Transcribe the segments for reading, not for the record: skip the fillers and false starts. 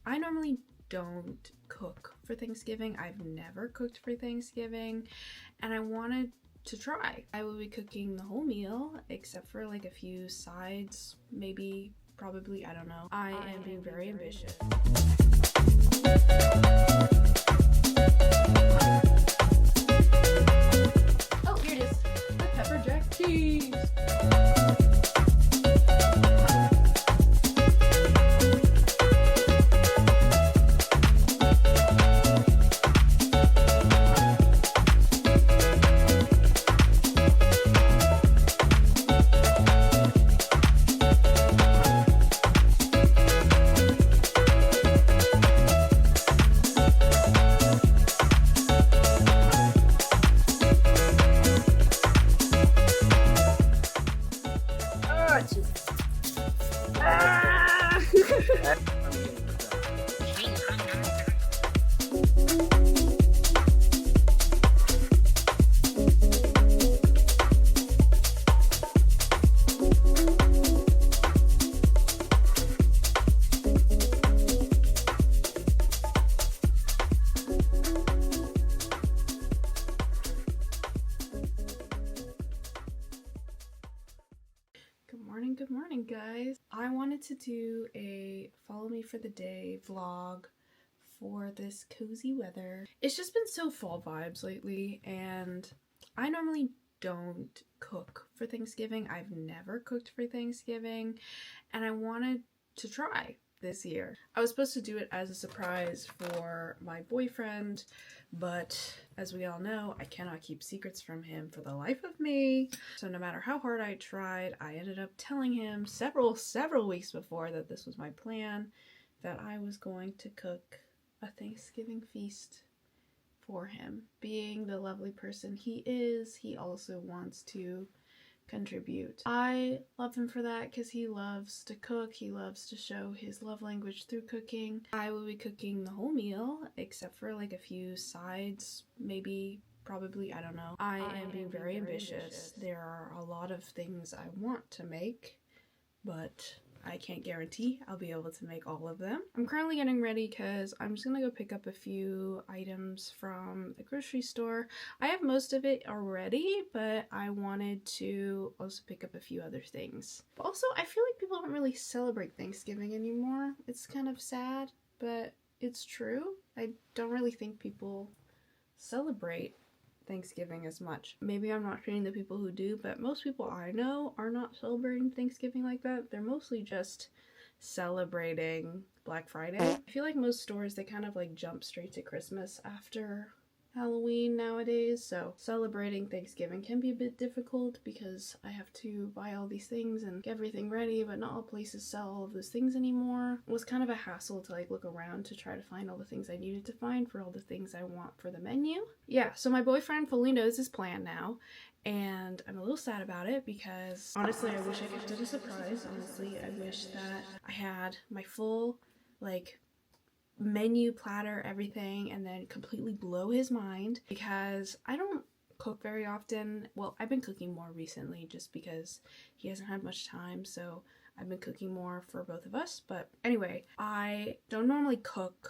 I normally don't cook for Thanksgiving. I've never cooked for Thanksgiving, and I wanted to try. I will be cooking the whole meal except for like a few sides, maybe, probably, I don't know. I am being very ambitious. Oh, here it is. The pepper jack cheese. Good morning guys. I wanted to do a follow me for the day vlog for this cozy weather. It's just been so fall vibes lately, and I normally don't cook for Thanksgiving. I've never cooked for Thanksgiving, and I wanted to try this year. I was supposed to do it as a surprise for my boyfriend, but as we all know, I cannot keep secrets from him for the life of me. So no matter how hard I tried, I ended up telling him several weeks before that this was my plan, that I was going to cook a Thanksgiving feast for him. Being the lovely person he is, he also wants to contribute. I love him for that because he loves to cook. He loves to show his love language through cooking. I will be cooking the whole meal except for like a few sides, maybe, probably, I don't know. I am being very ambitious. There are a lot of things I want to make, but I can't guarantee I'll be able to make all of them. I'm currently getting ready because I'm just gonna go pick up a few items from the grocery store. I have most of it already, but I wanted to also pick up a few other things. But also, I feel like people don't really celebrate Thanksgiving anymore. It's kind of sad, but it's true. I don't really think people celebrate Thanksgiving as much. Maybe I'm not treating the people who do, but most people I know are not celebrating Thanksgiving like that. They're mostly just celebrating Black Friday. I feel like most stores, they kind of like jump straight to Christmas after Halloween nowadays, so celebrating Thanksgiving can be a bit difficult because I have to buy all these things and get everything ready, but not all places sell all of those things anymore. It was kind of a hassle to like look around to try to find all the things I needed to find for all the things I want for the menu. Yeah, so my boyfriend fully knows his plan now, and I'm a little sad about it because honestly I wish I kept it a surprise. Honestly, I wish that I had my full like menu, platter, everything, and then completely blow his mind because I don't cook very often. Well, I've been cooking more recently just because he hasn't had much time, so I've been cooking more for both of us. But anyway, I don't normally cook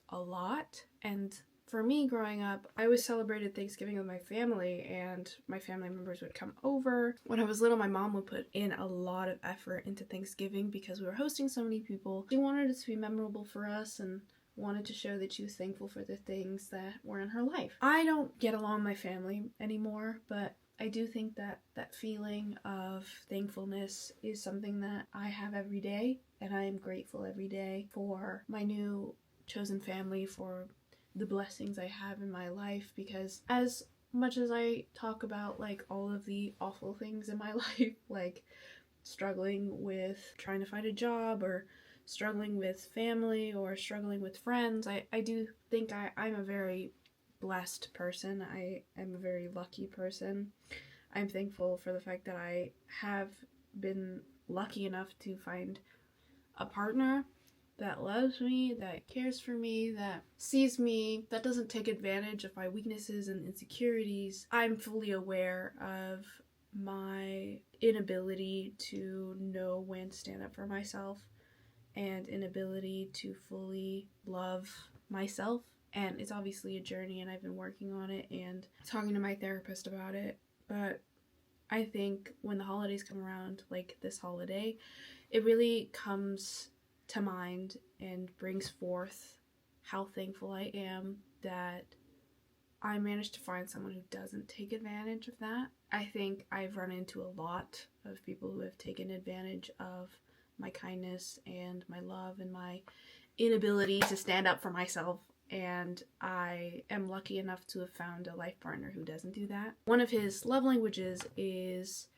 a lot, and for me growing up, I always celebrated Thanksgiving with my family, and my family members would come over. When I was little, my mom would put in a lot of effort into Thanksgiving because we were hosting so many people. She wanted it to be memorable for us and wanted to show that she was thankful for the things that were in her life. I don't get along with my family anymore, but I do think that that feeling of thankfulness is something that I have every day, and I am grateful every day for my new chosen family, for the blessings I have in my life, because as much as I talk about like all of the awful things in my life, like struggling with trying to find a job or struggling with family or struggling with friends, I do think I'm a very blessed person. I am a very lucky person. I'm thankful for the fact that I have been lucky enough to find a partner that loves me, that cares for me, that sees me, that doesn't take advantage of my weaknesses and insecurities. I'm fully aware of my inability to know when to stand up for myself and an ability to fully love myself. And it's obviously a journey, and I've been working on it and talking to my therapist about it. But I think when the holidays come around, like this holiday, it really comes to mind and brings forth how thankful I am that I managed to find someone who doesn't take advantage of that. I think I've run into a lot of people who have taken advantage of my kindness and my love and my inability to stand up for myself, and I am lucky enough to have found a life partner who doesn't do that. One of his love languages is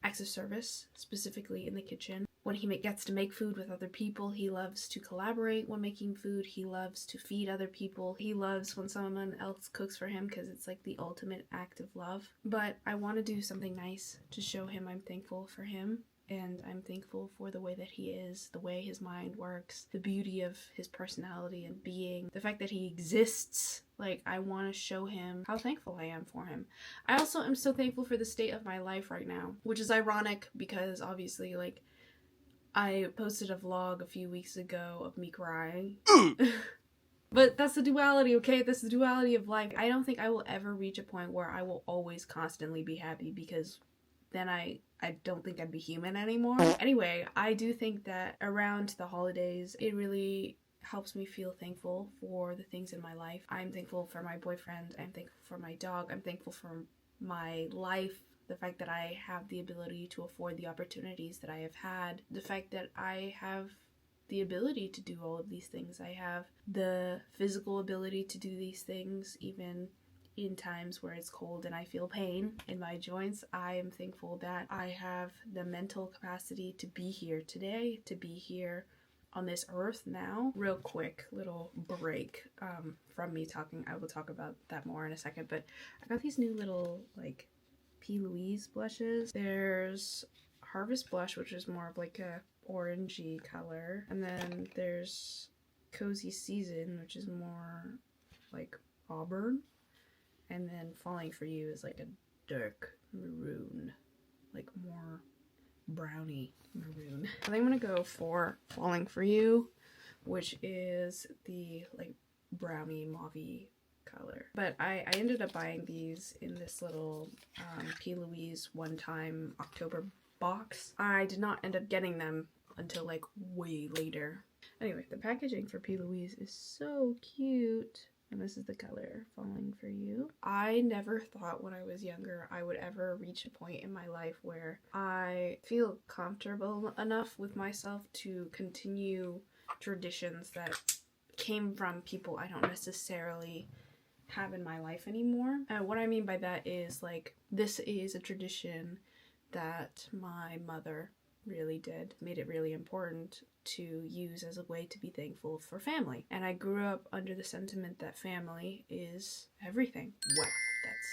acts of service, specifically in the kitchen. When he gets to make food with other people, he loves to collaborate when making food. He loves to feed other people. He loves when someone else cooks for him because it's like the ultimate act of love. But I want to do something nice to show him I'm thankful for him. And I'm thankful for the way that he is, the way his mind works, the beauty of his personality and being, the fact that he exists. Like, I want to show him how thankful I am for him. I also am so thankful for the state of my life right now, which is ironic because obviously, like, I posted a vlog a few weeks ago of me crying. But that's the duality, okay? That's the duality of life. I don't think I will ever reach a point where I will always constantly be happy, because then I don't think I'd be human anymore. Anyway, I do think that around the holidays, it really helps me feel thankful for the things in my life. I'm thankful for my boyfriend. I'm thankful for my dog. I'm thankful for my life. The fact that I have the ability to afford the opportunities that I have had. The fact that I have the ability to do all of these things. I have the physical ability to do these things, even in times where it's cold and I feel pain in my joints. I am thankful that I have the mental capacity to be here today, to be here on this earth now. Real quick little break from me talking. I will talk about that more in a second, but I got these new little like P. Louise blushes. There's Harvest Blush, which is more of like a orangey color, and then there's Cozy Season, which is more like auburn. And then Falling For You is like a dark maroon, like more browny maroon. I think I'm gonna go for Falling For You, which is the like browny mauvey color. But I ended up buying these in this little P. Louise one-time October box. I did not end up getting them until like way later. Anyway, the packaging for P. Louise is so cute. And this is the color, Falling For You. I never thought when I was younger I would ever reach a point in my life where I feel comfortable enough with myself to continue traditions that came from people I don't necessarily have in my life anymore. And what I mean by that is, like, this is a tradition that my mother really did, made it really important to use as a way to be thankful for family. And I grew up under the sentiment that family is everything. Wow, that's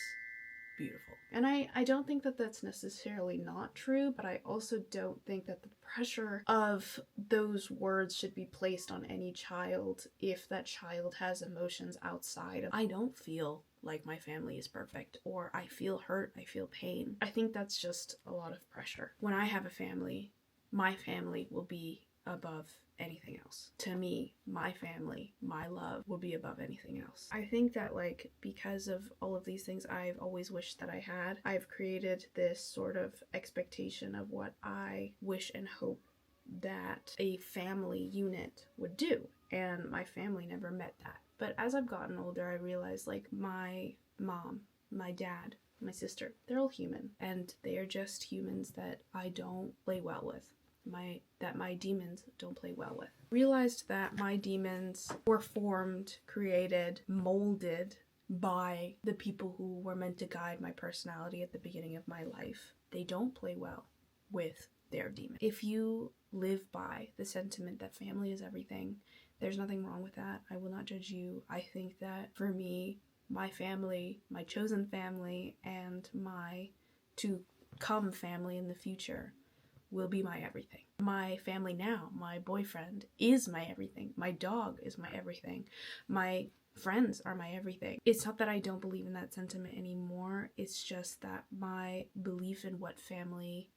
beautiful. And I don't think that that's necessarily not true, but I also don't think that the pressure of those words should be placed on any child if that child has emotions outside of, I don't feel like my family is perfect, or I feel hurt, I feel pain. I think that's just a lot of pressure. When I have a family, my family will be above anything else. To me, my family, my love will be above anything else. I think that, like, because of all of these things I've always wished that I had, I've created this sort of expectation of what I wish and hope that a family unit would do. And my family never met that. But as I've gotten older, I realized, like, my mom, my dad, my sister, they're all human. And they are just humans that I don't play well with. My demons don't play well with. Realized that my demons were formed, created, molded by the people who were meant to guide my personality at the beginning of my life. They don't play well with their demons. If you live by the sentiment that family is everything, there's nothing wrong with that. I will not judge you. I think that for me, my family, my chosen family, and my to-come family in the future will be my everything. My family now, my boyfriend, is my everything. My dog is my everything. My friends are my everything. It's not that I don't believe in that sentiment anymore. It's just that my belief in what family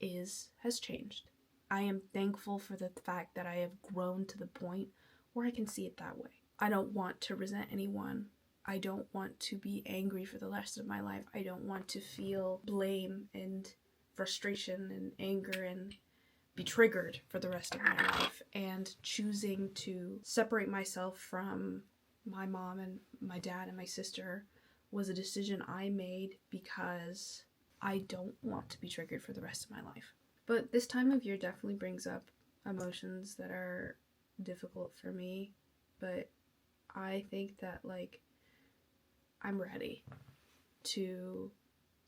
is has changed. I am thankful for the fact that I have grown to the point where I can see it that way. I don't want to resent anyone. I don't want to be angry for the rest of my life. I don't want to feel blame and frustration and anger and be triggered for the rest of my life. And choosing to separate myself from my mom and my dad and my sister was a decision I made because I don't want to be triggered for the rest of my life. But this time of year definitely brings up emotions that are difficult for me, but I think that, like, I'm ready to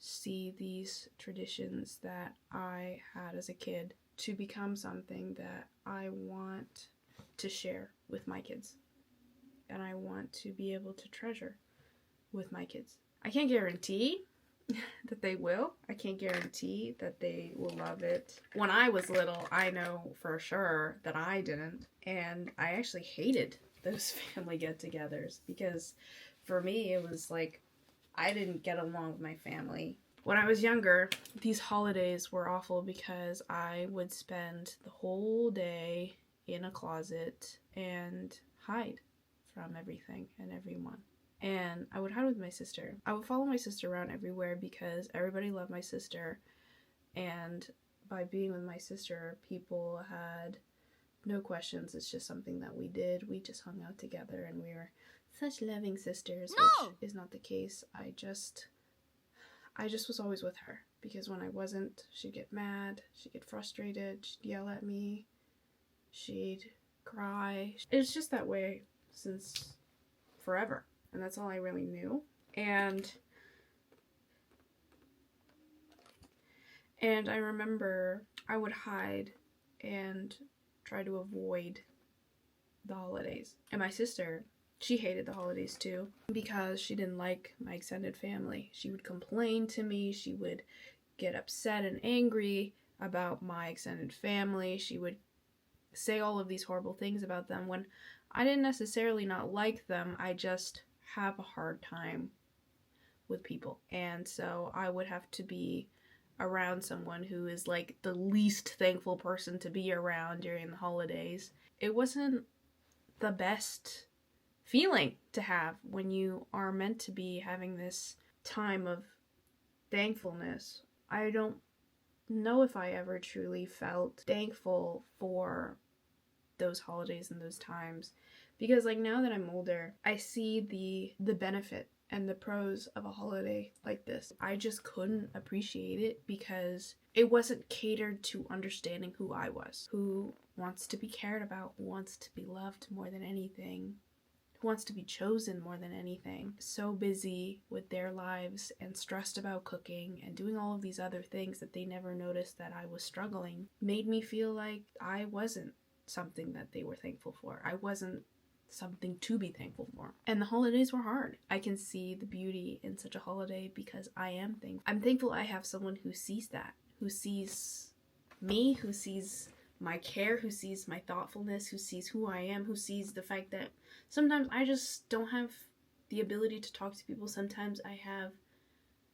see these traditions that I had as a kid to become something that I want to share with my kids, and I want to be able to treasure with my kids. I can't guarantee that they will. I can't guarantee that they will love it. When I was little, I know for sure that I didn't, and I actually hated those family get-togethers because for me it was like I didn't get along with my family. When I was younger, these holidays were awful because I would spend the whole day in a closet and hide from everything and everyone. And I would hide with my sister. I would follow my sister around everywhere because everybody loved my sister. And by being with my sister, people had no questions. It's just something that we did. We just hung out together and we were such loving sisters, which is not the case. I just was always with her because when I wasn't, she'd get mad, she'd get frustrated, she'd yell at me, she'd cry. It's just that way since forever. And that's all I really knew. And I remember I would hide and try to avoid the holidays. And my sister, she hated the holidays too because she didn't like my extended family. She would complain to me. She would get upset and angry about my extended family. She would say all of these horrible things about them when I didn't necessarily not like them. I just have a hard time with people. And so I would have to be around someone who is like the least thankful person to be around during the holidays. It wasn't the best feeling to have when you are meant to be having this time of thankfulness. I don't know if I ever truly felt thankful for those holidays and those times because, like, now that I'm older, I see the benefit and the pros of a holiday like this. I just couldn't appreciate it because it wasn't catered to understanding who I was, who wants to be cared about, who wants to be loved more than anything, who wants to be chosen more than anything. So busy with their lives and stressed about cooking and doing all of these other things that they never noticed that I was struggling made me feel like I wasn't something that they were thankful for. I wasn't something to be thankful for. And the holidays were hard. I can see the beauty in such a holiday because I am thankful. I'm thankful I have someone who sees that, who sees me, who sees my care, who sees my thoughtfulness, who sees who I am, who sees the fact that sometimes I just don't have the ability to talk to people. Sometimes I have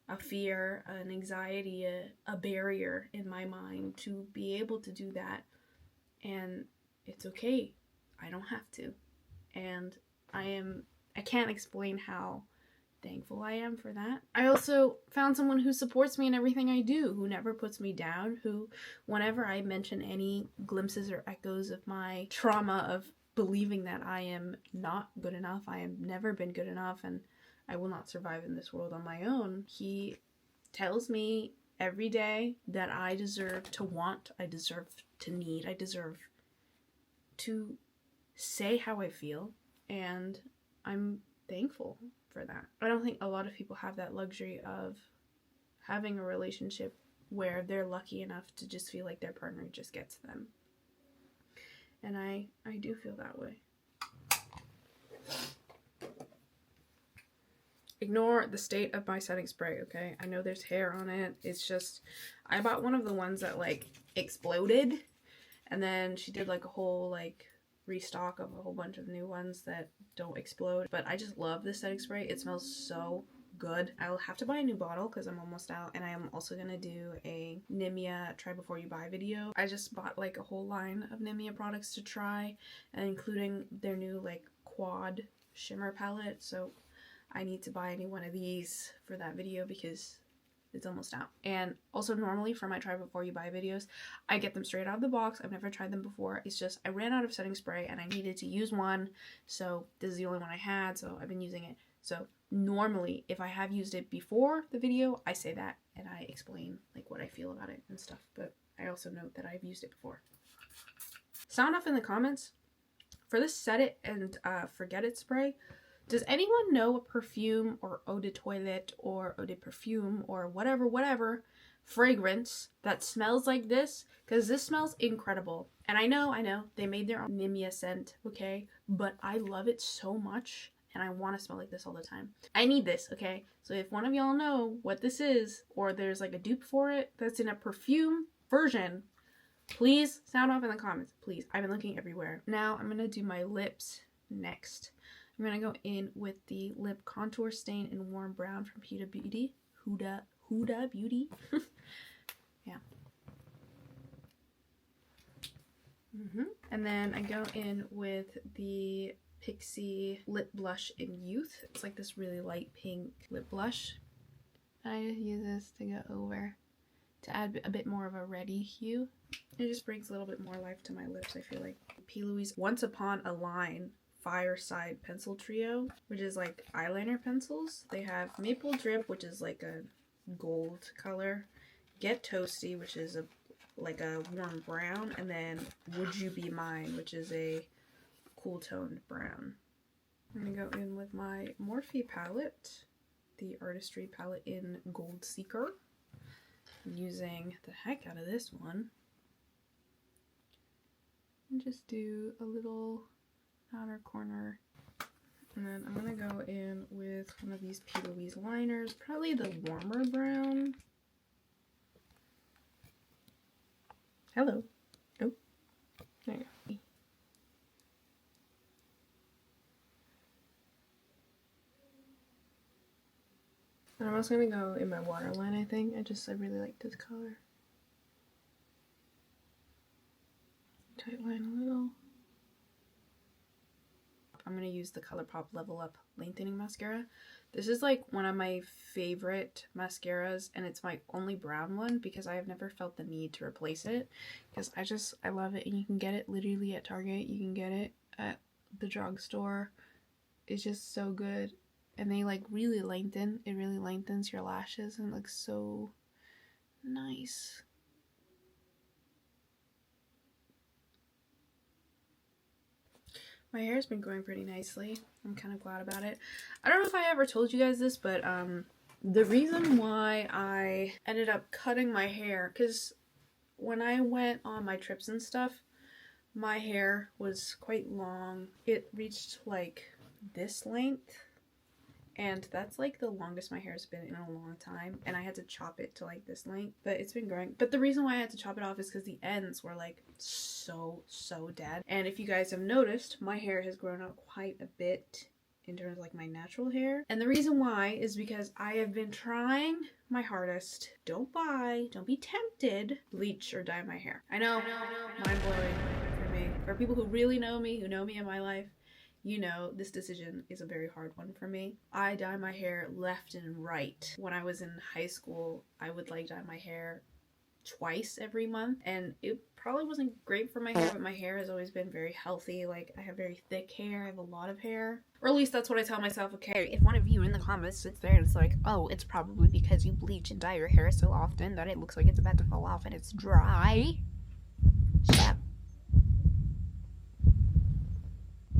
a fear, an anxiety, a barrier in my mind to be able to do that. And it's okay. I don't have to. And I can't explain how thankful I am for that. I also found someone who supports me in everything I do, who never puts me down, who, whenever I mention any glimpses or echoes of my trauma of believing that I am not good enough, I have never been good enough, and I will not survive in this world on my own, he tells me every day that I deserve to want, I deserve to need, I deserve to say how I feel, and I'm thankful for that. I don't think a lot of people have that luxury of having a relationship where they're lucky enough to just feel like their partner just gets them. And I do feel that way. Ignore the state of my setting spray, okay? I know there's hair on it. It's just, I bought one of the ones that, like, exploded. And then she did, like, a whole, like, restock of a whole bunch of new ones that don't explode. But I just love this setting spray. It smells so good. I'll have to buy a new bottle because I'm almost out, and I am also gonna do a Nimia try before you buy video. I just bought like a whole line of Nimia products to try, and including their new like quad shimmer palette, so I need to buy any one of these for that video because it's almost out. And also normally for my try before you buy videos, I get them straight out of the box. I've never tried them before. It's just I ran out of setting spray and I needed to use one, so this is the only one I had, so I've been using it. So normally if I have used it before the video, I say that and I explain like what I feel about it and stuff, but I also note that I've used it before. Sound off in the comments for this set it and forget it spray. Does anyone know a perfume or eau de toilette or eau de perfume or whatever fragrance that smells like this? Because this smells incredible. And I know, they made their own Nimia scent, okay? But I love it so much and I want to smell like this all the time. I need this, okay? So if one of y'all know what this is, or there's like a dupe for it that's in a perfume version, please sound off in the comments, please. I've been looking everywhere. Now I'm gonna do my lips next. I'm gonna go in with the lip contour stain in warm brown from Huda Beauty. Huda Beauty. Yeah. And then I go in with the Pixie lip blush in Youth. It's like this really light pink lip blush. I use this to go over to add a bit more of a reddy hue. It just brings a little bit more life to my lips, I feel like. P. Louise Once Upon a Line Fireside Pencil Trio, which is like eyeliner pencils. They have Maple Drip, which is like a gold color, Get Toasty, which is like a warm brown, and then Would You Be Mine, which is a cool toned brown. I'm gonna go in with my Morphe palette, the Artistry palette in Gold Seeker. I'm using the heck out of this one. And just do a little outer corner. And then I'm gonna go in with one of these P. Louise liners, probably the warmer brown. Hello. Oh, there you go. And I'm also gonna go in my waterline, I think. I really like this color. Tight line a little. I'm going to use the ColourPop Level Up Lengthening Mascara. This is like one of my favorite mascaras, and it's my only brown one because I have never felt the need to replace it because I love it, and you can get it literally at Target. You can get it at the drugstore. It's just so good, and they like really lengthen. It really lengthens your lashes and looks so nice. My hair's been growing pretty nicely. I'm kind of glad about it. I don't know if I ever told you guys this, but the reason why I ended up cutting my hair, because when I went on my trips and stuff, my hair was quite long. It reached like this length, and that's like the longest my hair's been in a long time, and I had to chop it to like this length, but it's been growing. But the reason why I had to chop it off is because the ends were like so dead. And if you guys have noticed, my hair has grown out quite a bit in terms of like my natural hair, and the reason why is because I have been trying my hardest. Don't be tempted, bleach or dye my hair. I know, mind-blowing for me. For people who really know me, who know me in my life, you know this decision is a very hard one for me. I dye my hair left and right. When I was in high school, I would like dye my hair twice every month, and it probably wasn't great for my hair, but my hair has always been very healthy. Like, I have very thick hair, I have a lot of hair, or at least that's what I tell myself. Okay, if one of you in the comments sits there and it's like, oh, it's probably because you bleach and dye your hair so often that it looks like it's about to fall off and it's dry, shut up.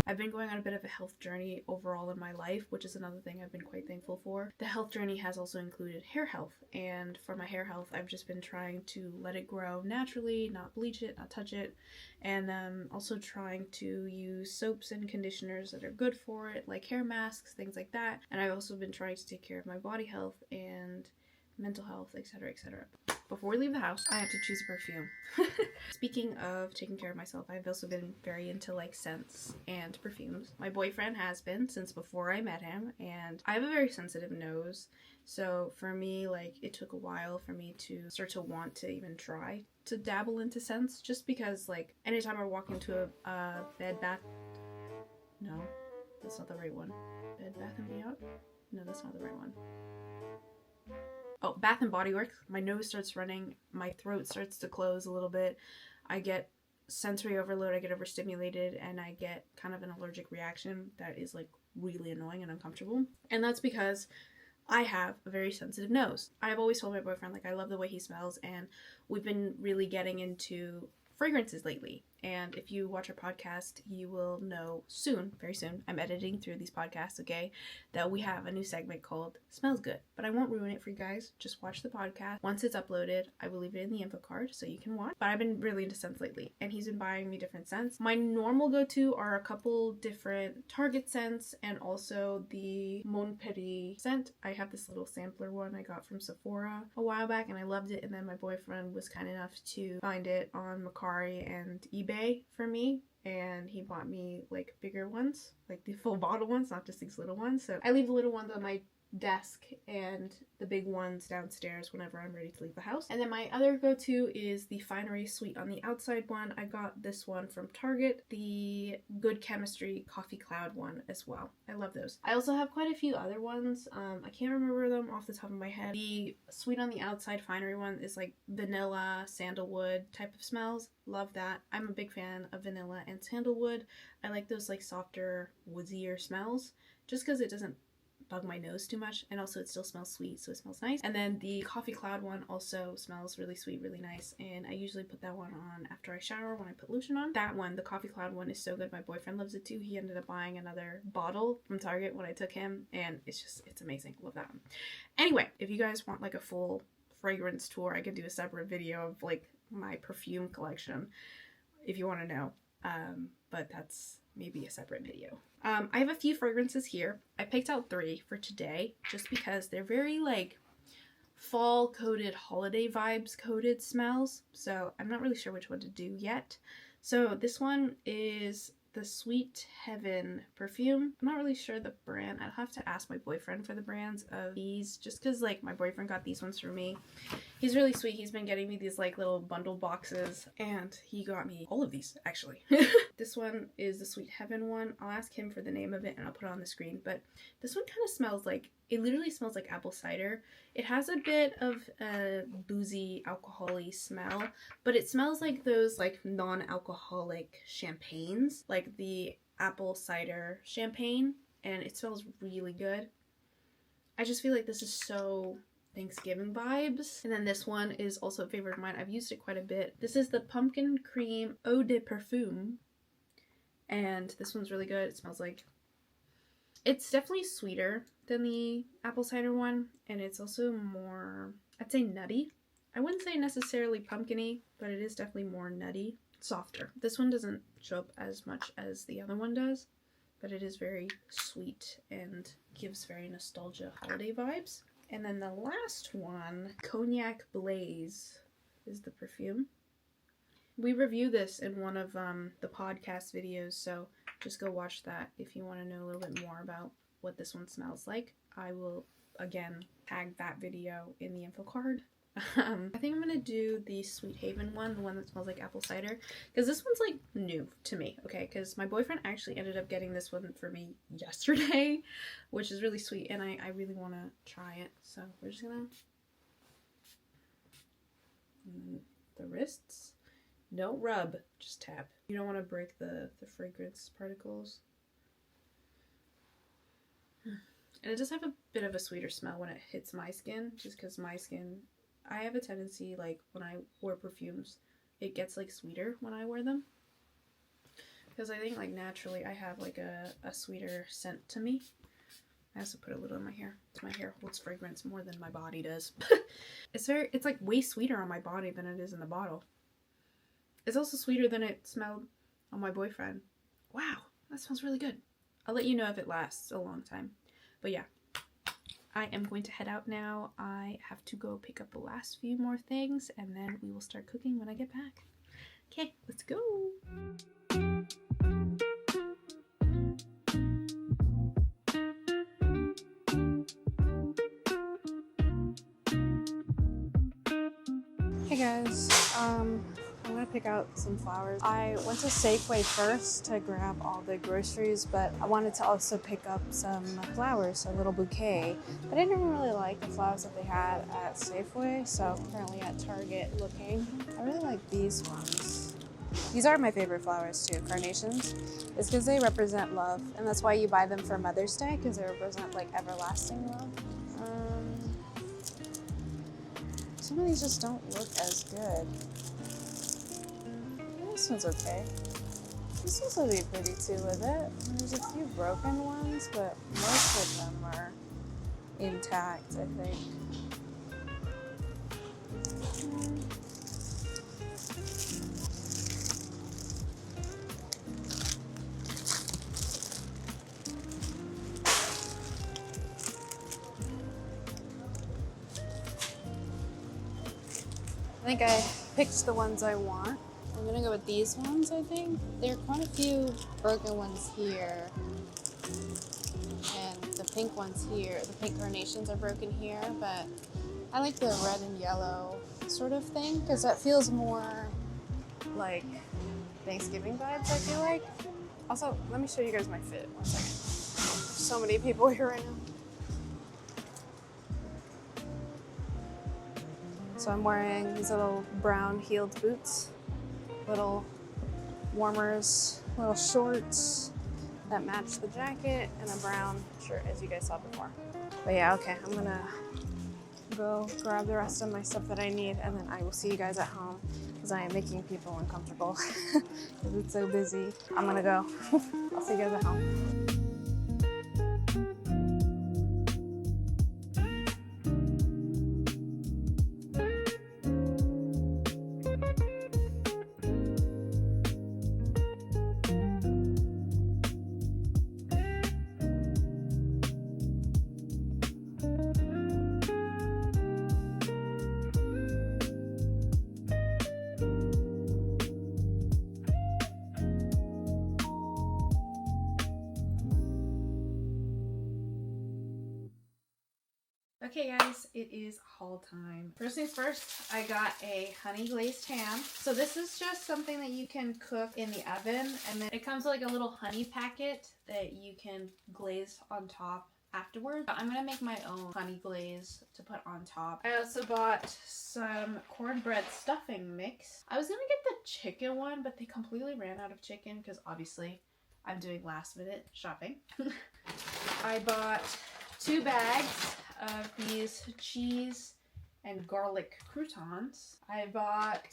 I've been going on a bit of a health journey overall in my life, which is another thing I've been quite thankful for. The health journey has also included hair health, and for my hair health, I've just been trying to let it grow naturally, not bleach it, not touch it, and also trying to use soaps and conditioners that are good for it, like hair masks, things like that. And I've also been trying to take care of my body health and mental health, etc., etc. before we leave the house, I have to choose a perfume. Speaking of taking care of myself, I've also been very into like scents and perfumes. My boyfriend has been since before I met him, and I have a very sensitive nose. So for me, like, it took a while for me to start to want to even try to dabble into scents, just because like anytime I walk into a Bed Bath, no, that's not the right one. Bed Bath and Beyond? No, that's not the right one. Oh, Bath and Body Works. My nose starts running, my throat starts to close a little bit. I get sensory overload, I get overstimulated, and I get kind of an allergic reaction that is like really annoying and uncomfortable. And that's because I have a very sensitive nose. I've always told my boyfriend, like, I love the way he smells, and we've been really getting into fragrances lately. And if you watch our podcast, you will know soon, very soon, I'm editing through these podcasts, okay, that we have a new segment called Smells Good. But I won't ruin it for you guys. Just watch the podcast. Once it's uploaded, I will leave it in the info card so you can watch. But I've been really into scents lately, and he's been buying me different scents. My normal go-to are a couple different Target scents and also the Mon Petit scent. I have this little sampler one I got from Sephora a while back, and I loved it. And then my boyfriend was kind enough to find it on Mercari and eBay for me, and he bought me like bigger ones, like the full bottle ones, not just these little ones. So I leave the little ones on my desk and the big ones downstairs whenever I'm ready to leave the house. And then my other go-to is the Finery Sweet on the Outside one. I got this one from Target, the Good Chemistry Coffee Cloud one as well. I love those. I also have quite a few other ones. I can't remember them off the top of my head. The Sweet on the Outside Finery one is like vanilla, sandalwood type of smells. Love that. I'm a big fan of vanilla and sandalwood. I like those like softer, woodier smells just because it doesn't bug my nose too much, and also it still smells sweet, so it smells nice. And then the Coffee Cloud one also smells really sweet, really nice, and I usually put that one on after I shower when I put lotion on. That one, the Coffee Cloud one, is so good. My boyfriend loves it too. He ended up buying another bottle from Target when I took him, and it's amazing. Love that one. Anyway, if you guys want like a full fragrance tour, I could do a separate video of like my perfume collection if you want to know, but that's maybe a separate video. I have a few fragrances here. I picked out 3 for today just because they're very like fall coated, holiday vibes coated smells, so I'm not really sure which one to do yet. So this one is the Sweet Heaven perfume. I'm not really sure the brand. I'll have to ask my boyfriend for the brands of these, just because like my boyfriend got these ones for me. He's really sweet. He's been getting me these like little bundle boxes, and he got me all of these actually. This one is the Sweet Heaven one. I'll ask him for the name of it and I'll put it on the screen, but this one kind of smells like, it literally smells like apple cider. It has a bit of a boozy, alcohol-y smell, but it smells like those like non-alcoholic champagnes, like the apple cider champagne, and it smells really good. I just feel like this is so Thanksgiving vibes. And then this one is also a favorite of mine. I've used it quite a bit. This is the Pumpkin Cream Eau de Parfum, and this one's really good. It smells like, it's definitely sweeter than the apple cider one, and it's also more, I'd say, nutty. I wouldn't say necessarily pumpkin-y, but it is definitely more nutty, softer. This one doesn't show up as much as the other one does, but it is very sweet and gives very nostalgia holiday vibes. And then the last one, Cognac Blaze, is the perfume. We review this in one of the podcast videos, so just go watch that if you want to know a little bit more about what this one smells like. I will, again, tag that video in the info card. I think I'm going to do the Sweet Haven one, the one that smells like apple cider, because this one's like new to me, okay? Because my boyfriend actually ended up getting this one for me yesterday, which is really sweet, and I really want to try it. So we're just going to, the wrists, don't rub, just tap. You don't want to break the fragrance particles. And it does have a bit of a sweeter smell when it hits my skin, just because my skin, I have a tendency, like, when I wear perfumes, it gets, like, sweeter when I wear them. Because I think, like, naturally I have, like, a sweeter scent to me. I also put a little in my hair. My hair holds fragrance more than my body does. It's, like, way sweeter on my body than it is in the bottle. It's also sweeter than it smelled on my boyfriend. Wow, that smells really good. I'll let you know if it lasts a long time. But yeah, I am going to head out now. I have to go pick up the last few more things and then we will start cooking when I get back. Okay, let's go. Hey guys, I'm gonna pick out some flowers. I went to Safeway first to grab all the groceries, but I wanted to also pick up some flowers, a little bouquet. But I didn't really like the flowers that they had at Safeway, so I'm currently at Target looking. I really like these ones. These are my favorite flowers too, carnations. It's because they represent love, and that's why you buy them for Mother's Day, because they represent like everlasting love. Some of these just don't look as good. This one's okay. This one's will be pretty too with it. There's a few broken ones, but most of them are intact, I think. I think I picked the ones I want. I'm gonna go with these ones, I think. There are quite a few broken ones here. And the pink ones here. The pink carnations are broken here, but I like the red and yellow sort of thing, because that feels more like Thanksgiving vibes, I feel like. Also, let me show you guys my fit. One second. There's so many people here right now. So I'm wearing these little brown heeled boots, little warmers, little shorts that match the jacket, and a brown shirt as you guys saw before. But yeah, okay, I'm gonna go grab the rest of my stuff that I need, and then I will see you guys at home because I am making people uncomfortable because it's so busy. I'm gonna go. I'll see you guys at home. Okay guys, it is haul time. First things first, I got a honey glazed ham. So this is just something that you can cook in the oven, and then it comes with like a little honey packet that you can glaze on top afterwards. I'm gonna make my own honey glaze to put on top. I also bought some cornbread stuffing mix. I was gonna get the chicken one, but they completely ran out of chicken because obviously I'm doing last minute shopping. I bought 2 bags of these cheese and garlic croutons. I bought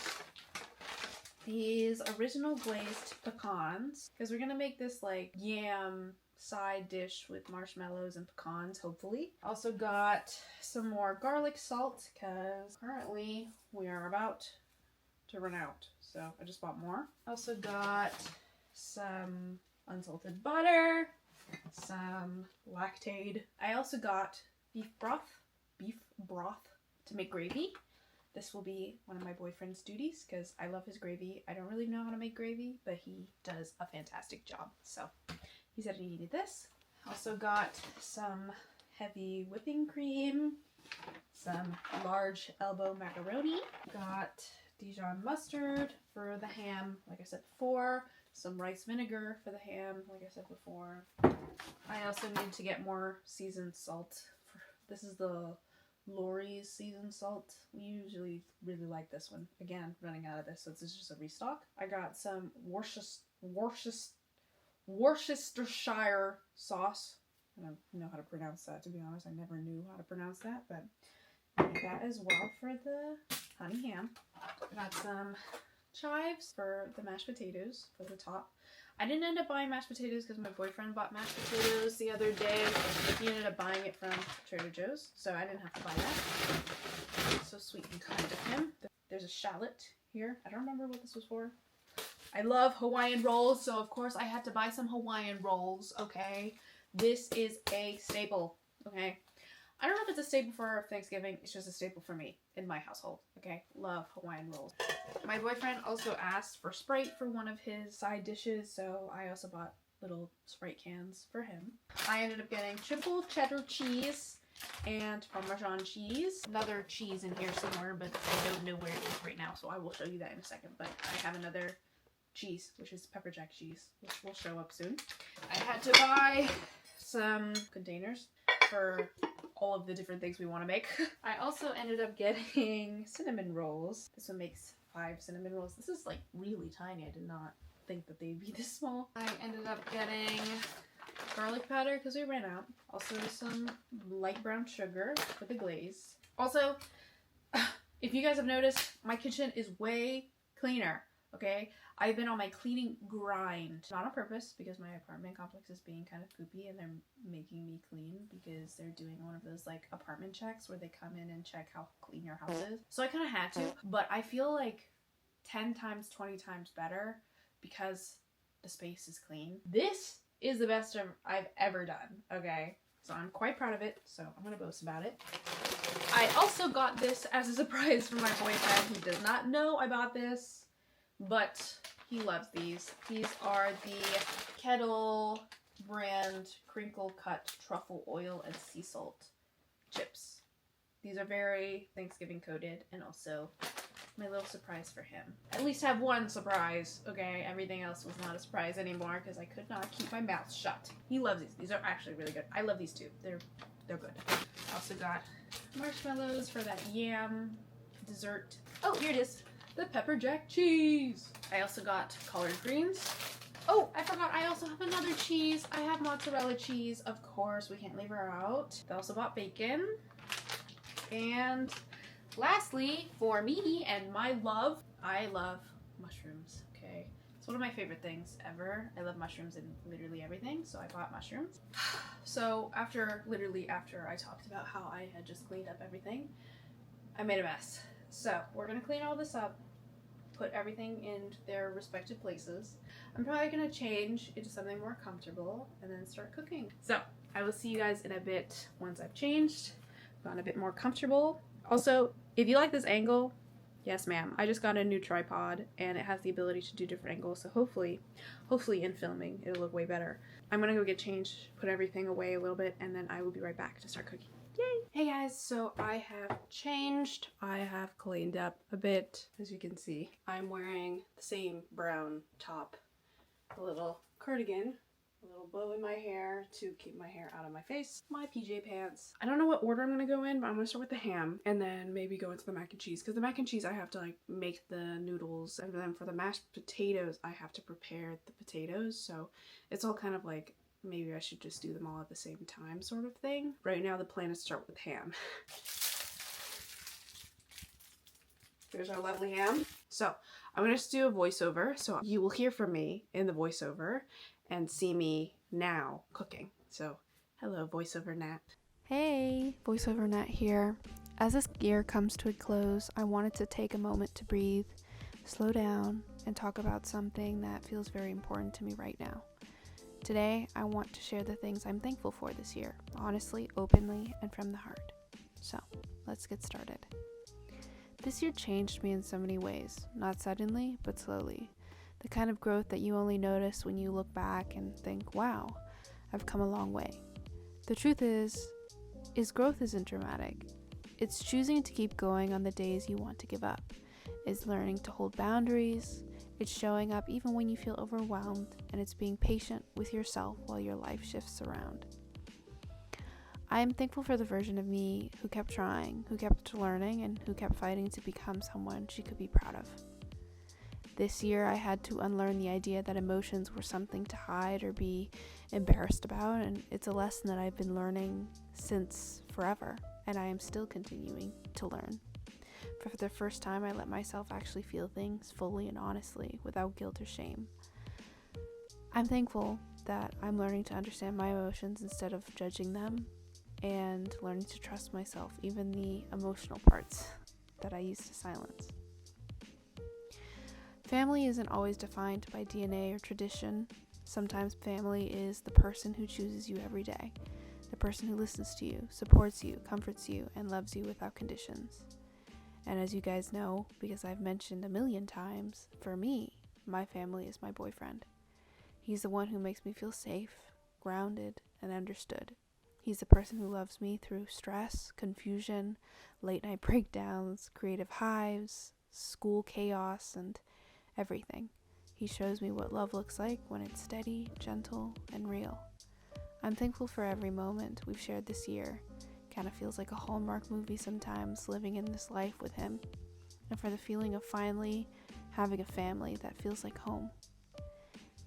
these original glazed pecans because we're gonna make this like yam side dish with marshmallows and pecans, hopefully. Also got some more garlic salt because currently we are about to run out, so I just bought more. Also got some unsalted butter, some Lactaid. I also got beef broth to make gravy. This will be one of my boyfriend's duties because I love his gravy. I don't really know how to make gravy, but he does a fantastic job. So he said he needed this. Also got some heavy whipping cream, some large elbow macaroni, got Dijon mustard for the ham, like I said before, some rice vinegar for the ham, like I said before. I also need to get more seasoned salt. This is the Lori's seasoned salt. We usually really like this one. Again, running out of this, so this is just a restock. I got some Worcestershire sauce. I don't know how to pronounce that, to be honest. I never knew how to pronounce that, but I got that as well for the honey ham. I got some chives for the mashed potatoes for the top. I didn't end up buying mashed potatoes because my boyfriend bought mashed potatoes the other day. He ended up buying it from Trader Joe's, so I didn't have to buy that. So sweet and kind of him. There's a shallot here. I don't remember what this was for. I love Hawaiian rolls, so of course I had to buy some Hawaiian rolls, okay? This is a staple, okay? I don't know if it's a staple for Thanksgiving. It's just a staple for me in my household. Okay, love Hawaiian rolls. My boyfriend also asked for Sprite for one of his side dishes, so I also bought little Sprite cans for him. I ended up getting triple cheddar cheese and Parmesan cheese. Another cheese in here somewhere, but I don't know where it is right now, so I will show you that in a second. But I have another cheese, which is pepper jack cheese, which will show up soon. I had to buy some containers for all of the different things we want to make. I also ended up getting cinnamon rolls. This one makes 5 cinnamon rolls. This is like really tiny. I did not think that they'd be this small. I ended up getting garlic powder because we ran out. Also some light brown sugar for the glaze. Also, if you guys have noticed, my kitchen is way cleaner, okay? I've been on my cleaning grind. Not on purpose, because my apartment complex is being kind of poopy and they're making me clean because they're doing one of those like apartment checks where they come in and check how clean your house is. So I kind of had to, but I feel like 10 times, 20 times better because the space is clean. This is the best I've ever done, okay? So I'm quite proud of it, so I'm gonna boast about it. I also got this as a surprise for my boyfriend. He does not know I bought this, but he loves these. These are the Kettle brand crinkle cut truffle oil and sea salt chips. These are very Thanksgiving coded, and also my little surprise for him. At least have one surprise, okay? Everything else was not a surprise anymore because I could not keep my mouth shut. He loves these. These are actually really good. I love these too. They're good. I also got marshmallows for that yam dessert. Oh, here it is. The pepper jack cheese. I also got collard greens. Oh, I forgot. I also have another cheese. I have mozzarella cheese. Of course, we can't leave her out. I also bought bacon. And lastly, for me and my love, I love mushrooms, okay? It's one of my favorite things ever. I love mushrooms in literally everything, so I bought mushrooms. So after I talked about how I had just cleaned up everything, I made a mess. So we're gonna clean all this up, put everything in their respective places. I'm probably gonna change into something more comfortable and then start cooking. So I will see you guys in a bit once I've changed, gotten a bit more comfortable. Also, if you like this angle, yes ma'am, I just got a new tripod and it has the ability to do different angles, so hopefully in filming it'll look way better. I'm gonna go get changed, put everything away a little bit, and then I will be right back to start cooking. Yay! Hey guys, so I have changed. I have cleaned up a bit, as you can see. I'm wearing the same brown top, a little cardigan, a little bow in my hair to keep my hair out of my face, my PJ pants. I don't know what order I'm gonna go in, but I'm gonna start with the ham and then maybe go into the mac and cheese, because the mac and cheese I have to like make the noodles, and then for the mashed potatoes I have to prepare the potatoes, so it's all kind of like maybe I should just do them all at the same time sort of thing. Right now the plan is to start with ham. Here's our lovely ham. So I'm gonna just do a voiceover, so you will hear from me in the voiceover and see me now cooking. So hello, voiceover Nat. Hey, voiceover Nat here. As this year comes to a close, I wanted to take a moment to breathe, slow down, and talk about something that feels very important to me right now. Today, I want to share the things I'm thankful for this year, honestly, openly, and from the heart. So, let's get started. This year changed me in so many ways, not suddenly, but slowly. The kind of growth that you only notice when you look back and think, wow, I've come a long way. The truth is growth isn't dramatic. It's choosing to keep going on the days you want to give up. It's learning to hold boundaries. It's showing up even when you feel overwhelmed, and it's being patient with yourself while your life shifts around. I am thankful for the version of me who kept trying, who kept learning, and who kept fighting to become someone she could be proud of. This year, I had to unlearn the idea that emotions were something to hide or be embarrassed about, and it's a lesson that I've been learning since forever, and I am still continuing to learn. For the first time, I let myself actually feel things fully and honestly, without guilt or shame. I'm thankful that I'm learning to understand my emotions instead of judging them, and learning to trust myself, even the emotional parts that I used to silence. Family isn't always defined by DNA or tradition. Sometimes family is the person who chooses you every day. the person who listens to you, supports you, comforts you, and loves you without conditions. And as you guys know, because I've mentioned a million times, for me, my family is my boyfriend. He's the one who makes me feel safe, grounded, and understood. He's the person who loves me through stress, confusion, late night breakdowns, creative hives, school chaos, and everything. He shows me what love looks like when it's steady, gentle, and real. I'm thankful for every moment we've shared this year. Kind of feels like a Hallmark movie sometimes, living in this life with him. And for the feeling of finally having a family that feels like home.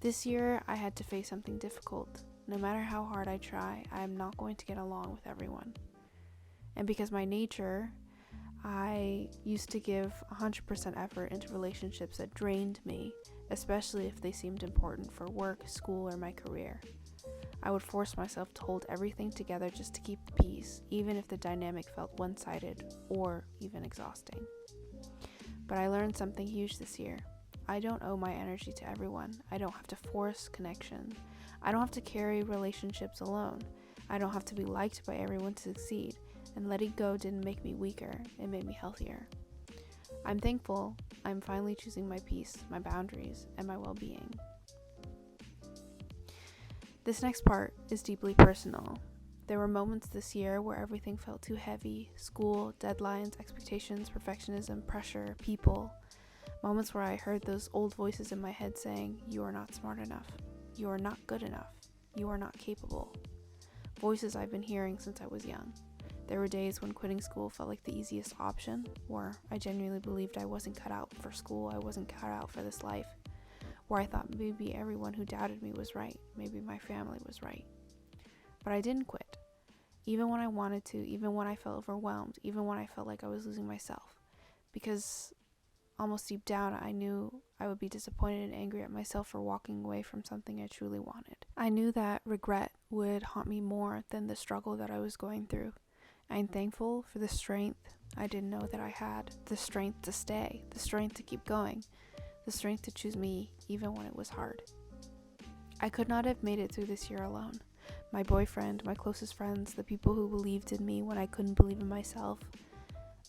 This year, I had to face something difficult. No matter how hard I try, I am not going to get along with everyone. And because my nature, I used to give 100% effort into relationships that drained me, especially if they seemed important for work, school, or my career. I would force myself to hold everything together just to keep the peace, even if the dynamic felt one-sided or even exhausting. But I learned something huge this year. I don't owe my energy to everyone. I don't have to force connection. I don't have to carry relationships alone. I don't have to be liked by everyone to succeed. And letting go didn't make me weaker, it made me healthier. I'm thankful I'm finally choosing my peace, my boundaries, and my well-being. This next part is deeply personal. There were moments this year where everything felt too heavy: school, deadlines, expectations, perfectionism, pressure, people. Moments where I heard those old voices in my head saying, "You are not smart enough. You are not good enough. You are not capable." Voices I've been hearing since I was young. There were days when quitting school felt like the easiest option, where I genuinely believed I wasn't cut out for school, I wasn't cut out for this life, where I thought maybe everyone who doubted me was right, maybe my family was right. But I didn't quit, even when I wanted to, even when I felt overwhelmed, even when I felt like I was losing myself, because almost deep down, I knew I would be disappointed and angry at myself for walking away from something I truly wanted. I knew that regret would haunt me more than the struggle that I was going through. I'm thankful for the strength I didn't know that I had, the strength to stay, the strength to keep going, the strength to choose me even when it was hard. I could not have made it through this year alone. My boyfriend, my closest friends, the people who believed in me when I couldn't believe in myself.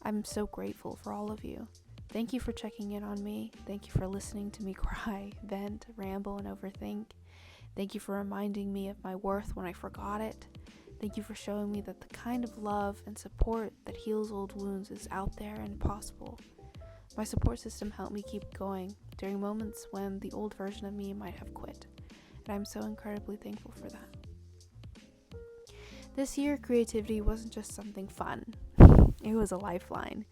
I'm so grateful for all of you. Thank you for checking in on me. Thank you for listening to me cry, vent, ramble, and overthink. Thank you for reminding me of my worth when I forgot it. Thank you for showing me that the kind of love and support that heals old wounds is out there and possible. My support system helped me keep going during moments when the old version of me might have quit, and I'm so incredibly thankful for that. This year, creativity wasn't just something fun. It was a lifeline.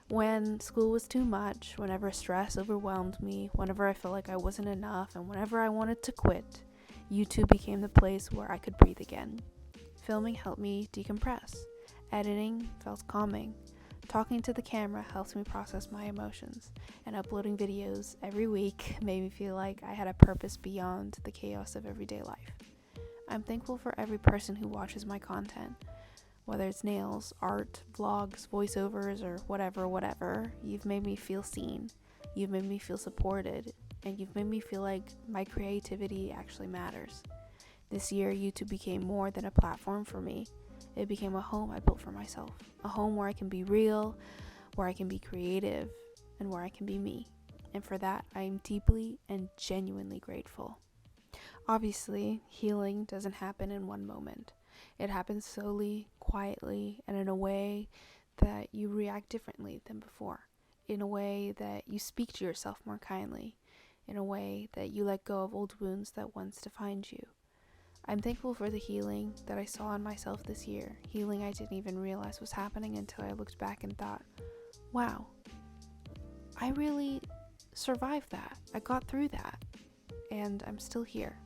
When school was too much, whenever stress overwhelmed me, whenever I felt like I wasn't enough, and whenever I wanted to quit, YouTube became the place where I could breathe again. Filming helped me decompress. Editing felt calming. Talking to the camera helped me process my emotions. And uploading videos every week made me feel like I had a purpose beyond the chaos of everyday life. I'm thankful for every person who watches my content. Whether it's nails, art, vlogs, voiceovers, or whatever, you've made me feel seen. You've made me feel supported. And you've made me feel like my creativity actually matters. This year, YouTube became more than a platform for me. It became a home I built for myself. A home where I can be real, where I can be creative, and where I can be me. And for that, I am deeply and genuinely grateful. Obviously, healing doesn't happen in one moment. It happens slowly, quietly, and in a way that you react differently than before. In a way that you speak to yourself more kindly. In a way that you let go of old wounds that once defined you. I'm thankful for the healing that I saw in myself this year. Healing I didn't even realize was happening until I looked back and thought, wow, I really survived that. I got through that. And I'm still here.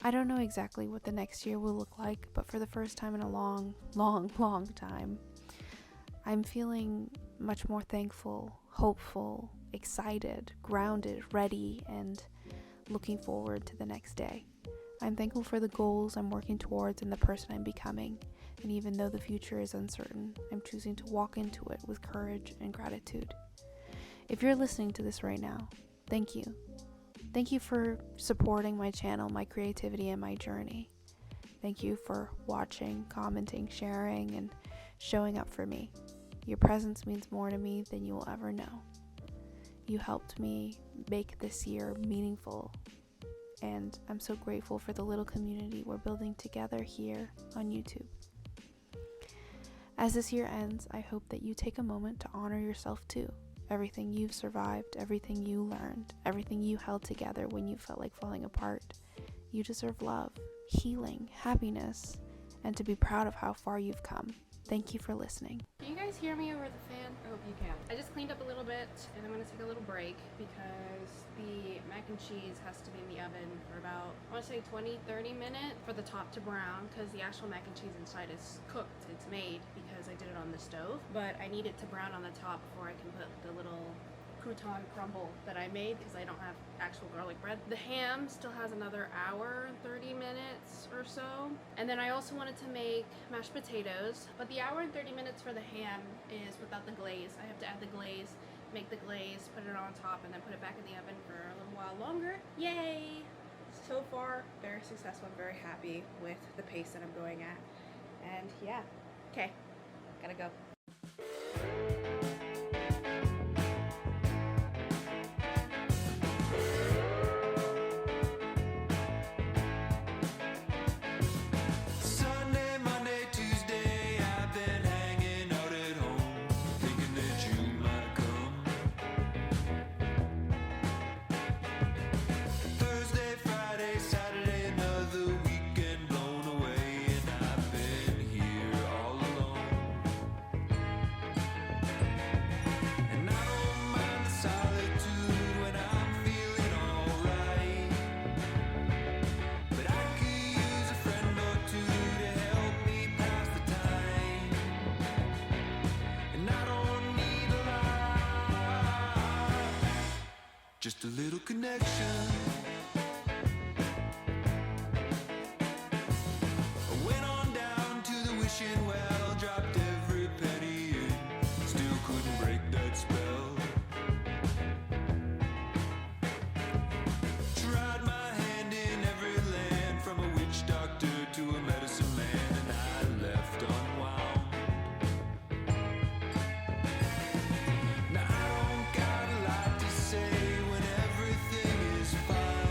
I don't know exactly what the next year will look like, but for the first time in a long time, I'm feeling much more thankful, hopeful, excited, grounded, ready, and looking forward to the next day. I'm thankful for the goals I'm working towards and the person I'm becoming, and even though the future is uncertain, I'm choosing to walk into it with courage and gratitude. If you're listening to this right now, thank you. Thank you for supporting my channel, my creativity, and my journey. Thank you for watching, commenting, sharing, and showing up for me. Your presence means more to me than you will ever know. You helped me make this year meaningful, and I'm so grateful for the little community we're building together here on YouTube. As this year ends, I hope that you take a moment to honor yourself too. Everything you've survived, everything you learned, everything you held together when you felt like falling apart. You deserve love, healing, happiness, and to be proud of how far you've come. Thank you for listening. Can you guys hear me over the fan? I hope you can. I just cleaned up a little bit and I'm gonna take a little break because the mac and cheese has to be in the oven for about, I wanna say 20-30 minutes for the top to brown, because the actual mac and cheese inside is cooked. It's made because I did it on the stove, but I need it to brown on the top before I can put the little crouton crumble that I made because I don't have actual garlic bread. The ham still has another hour and 30 minutes or so. And then I also wanted to make mashed potatoes, but the hour and 30 minutes for the ham is without the glaze. I have to add the glaze, make the glaze, put it on top, and then put it back in the oven for a little while longer. Yay! So far, very successful. I'm very happy with the pace that I'm going at. And yeah, okay, gotta go. Just a little connection. I went on down to the wishing well, dropped every penny in, still couldn't break that spell. Tried my hand in every land, from a witch doctor to a medicine man, and I left unwound. Now I don't got a lot to say when everything is fine.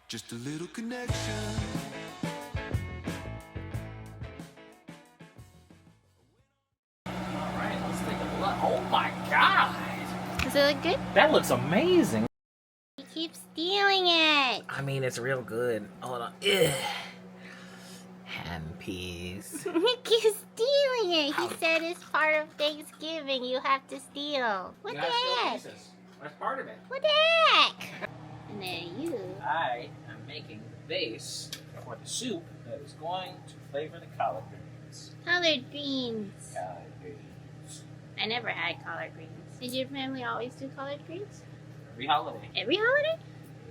Just a little connection. Alright, let's take a look. Oh my god! Does it look good? That looks amazing. He keeps stealing it. I mean, it's real good. Hold on. Ugh. Ham peas. He keeps stealing it. He said it's part of Thanksgiving. You have to steal. What the heck? That's part of it. What the heck? And then you. I am making the base for the soup that is going to flavor the collard greens. Collard greens. Collard greens. I never had collard greens. Did your family always do collard greens? Every holiday. Every holiday?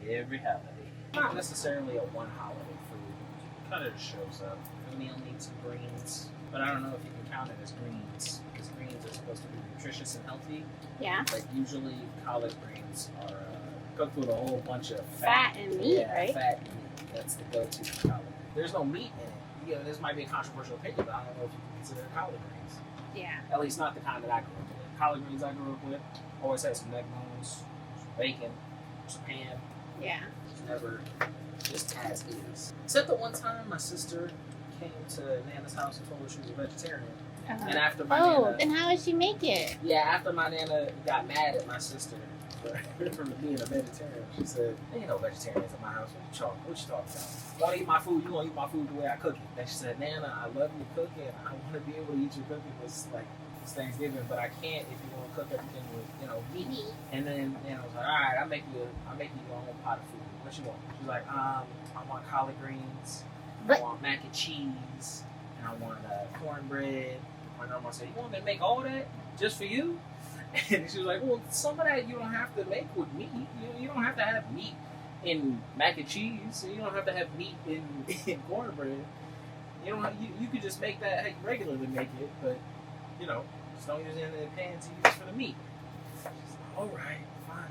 Every holiday. Not necessarily a one holiday food. It kind of just shows up. The meal needs some greens, but I don't know if you can count it as greens, because greens are supposed to be nutritious and healthy. Yeah. Like usually collard greens are cooked with a whole bunch of Fat and meat, yeah, right? Fat and meat. That's the go-to for collard. There's no meat in it. You know, this might be a controversial opinion, but I don't know if you can consider it collard greens. Yeah. At least not the kind that I grew up with. Collard greens I grew up with always had some neck bones, some bacon, some ham. Yeah. It's never just as is. Except that one time my sister came to Nana's house and told her she was a vegetarian. And after my Nana, then how would she make it? yeah, after my Nana got mad at my sister for being a vegetarian, she said, "There ain't no vegetarians in my house. What you talking about? You want to eat my food? You want to eat my food the way I cook it?" Then she said, "Nana, I love your cooking. I want to be able to eat your cooking. It's like it's Thanksgiving, but I can't if you want to cook everything with meat." And then Nana was like, "All right, I'll make you your own pot of food. What you want?" She's like, "I want collard greens. I want mac and cheese, and I want cornbread." My grandma said, "You want me to make all that just for you?" And she was like, "Well, some of that you don't have to make with meat. You don't have to have meat in mac and cheese. You don't have to have meat in cornbread. You could just make that how you regularly make it, but just don't use it in the pans. You use it for the meat." She's like, "All right, fine."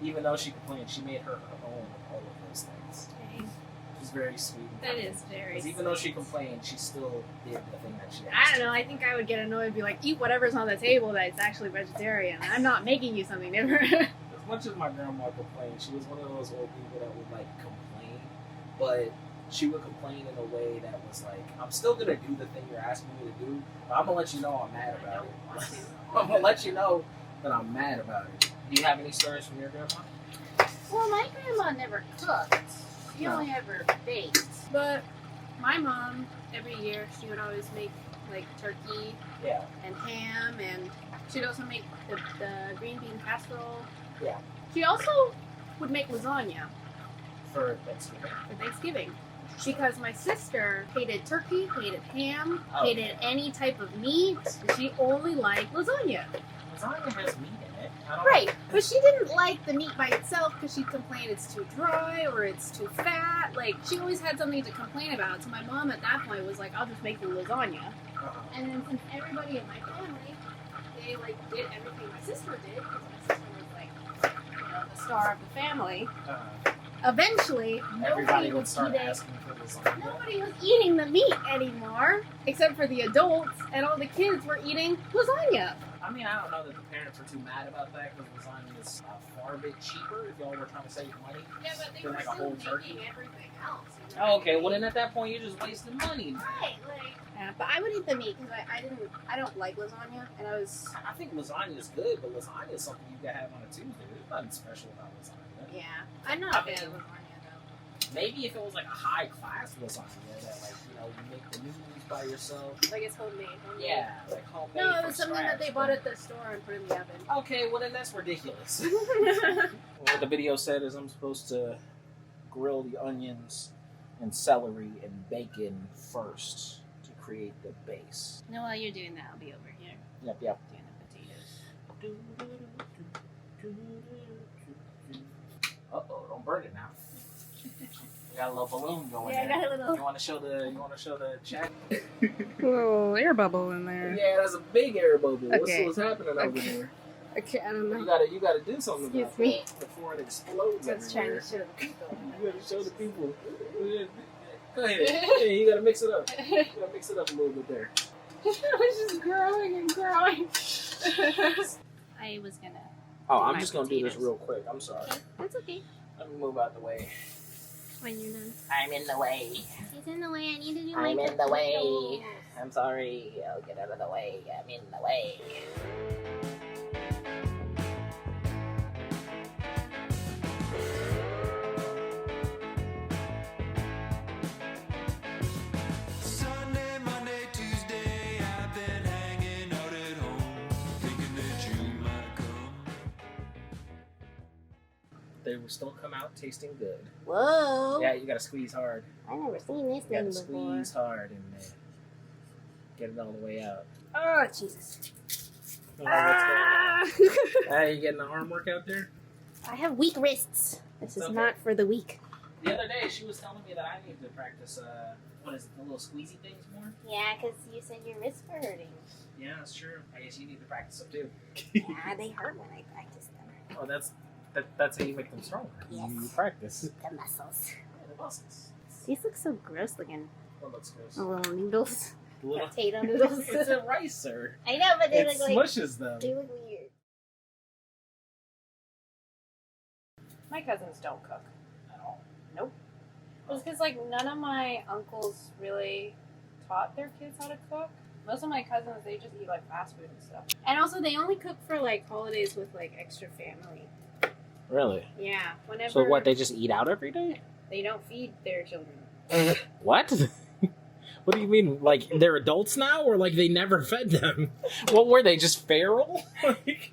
Even though she complained, she made her own of all of those things. Which is very sweet. That is very Because even though she complained, she still did the thing that she asked. I don't know. I think I would get annoyed and be like, eat whatever's on the table that's actually vegetarian. I'm not making you something different. As much as my grandma complained, she was one of those old people that would complain, but she would complain in a way that was like, "I'm still gonna do the thing you're asking me to do, but I'm gonna let you know I'm mad about it. I'm gonna let you know that I'm mad about it." Do you have any stories from your grandma? Well, my grandma never cooked. She only ever baked. But my mom, every year, she would always make turkey Yeah. and ham, and she'd also make the green bean casserole. Yeah. She also would make lasagna For Thanksgiving. for Thanksgiving. Because my sister hated turkey, hated ham, hated any type of meat. She only liked lasagna. Lasagna has meat in it. I don't Right, but she didn't like the meat by itself because she complained it's too dry or it's too fat. She always had something to complain about. So my mom at that point was like, "I'll just make you lasagna." And then since everybody in my family, they did everything my sister did because my sister was the star of the family. Eventually, Everybody nobody would was start eating. asking for lasagna. Nobody was eating the meat anymore, except for the adults, and all the kids were eating lasagna. I mean, I don't know that the parents were too mad about that because lasagna is a far bit cheaper if y'all were trying to save money. Yeah, but they than were a still whole making turkey. everything else. Oh, okay. Well, then at that point, you're just wasting money. Right, yeah, but I would eat the meat because I don't like lasagna, and I think lasagna is good, but lasagna is something you can have on a Tuesday. There's nothing special about lasagna. yeah, I'm not I a fan of mean, lasagna though. Maybe if it was a high class lasagna that you make the noodles by yourself. It's homemade. Yeah, homemade. No, it from was something that scratch, they bought at the store and put in the oven. Okay, well then that's ridiculous. What the video said is I'm supposed to grill the onions and celery and bacon first to create the base. No, while you're doing that, I'll be over here Yep. doing the potatoes. Uh-oh, don't burn it now. You got a little balloon going Yeah, I there. got a little. You want to show the chat? Little air bubble in there. Yeah, that's a big air bubble. Okay. What's happening over Okay. there? Okay, I don't know. You gotta do something about Excuse me. that before it explodes Let's try everywhere. to show the people. You gotta show the people. Go ahead. Yeah, you gotta mix it up. You gotta mix it up a little bit there. It's just growing and growing. I was gonna. Oh, Do I'm my just gonna do this potatoes. real quick. I'm sorry. Okay, that's okay. Let me move out the way. when you're done. I'm in the way. He's in the way. I need to do my I'm in the way. potatoes. I'm sorry. I'll get out of the way. I'm in the way. Sunday, Monday, Tuesday, I've been hanging out at home, thinking that you might come. They will still come out tasting good. Whoa. Yeah, you gotta squeeze hard. I've never seen this You gotta thing before. squeeze hard in there. Get it all the way out. Oh, Jesus. Oh, what's going on? Hey, you getting the arm workout there? I have weak wrists. This is Okay. not for the weak. The other day, she was telling me that I need to practice, what is it, the little squeezy things more? Yeah, because you said your wrists were hurting. Yeah, that's true. I guess you need to practice them too. Yeah, they hurt when I practice them. Oh, that's how you make them stronger. Yes. You practice. The muscles. Yeah, the muscles. These look so gross looking. What looks gross? The little noodles. Little. Potato noodles. It's a rice, sir. I know, but they It look like smushes them. they look weird. My cousins don't cook. At all. Nope. It's because like none of my uncles really taught their kids how to cook. Most of my cousins, they just eat like fast food and stuff. And also, they only cook for like holidays with like extra family. Really? Yeah. Whenever. So what? They just eat out every day? They don't feed their children. What? What do you mean? Like they're adults now, or like they never fed them? What were they? Just feral?